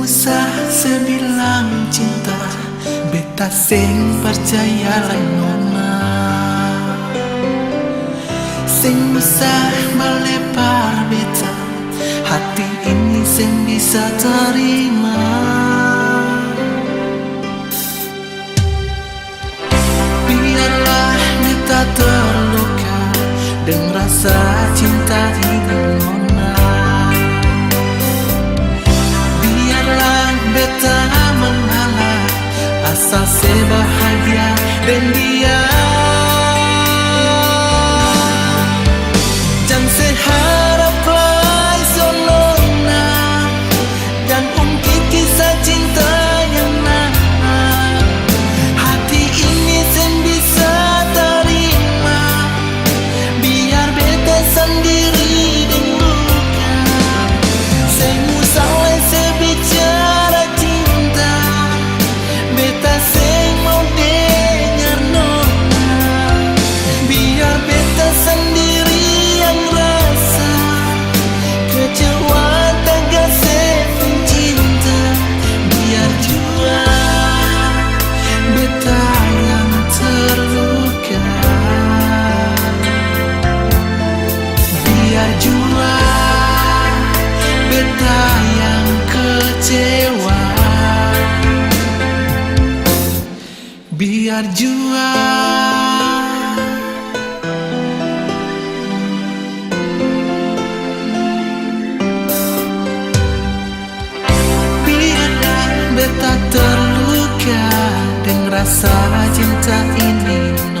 usah sebilang cinta, beta sing percaya lai nona. Sing usah melepar beta, hati ini sing bisa terima. Biarlah beta terluka dengan rasa cinta ini nona. Biarlah beta mengalah asal sebahagia dan dia. Jangan seharaplah sonona dan ungkit kisah cinta yang nah. Hati ini sen bisa terima, biar beta sendiri dan luka. Sen usah sebicara cinta, beta sen mau dengar nona. Biar beta sendiri yang rasa kecewa tegas sepun cinta. Biar jua beta yang terluka, biar jua beta yang kecewa, biar jua. Biarlah beta terluka dengan rasa cinta ini.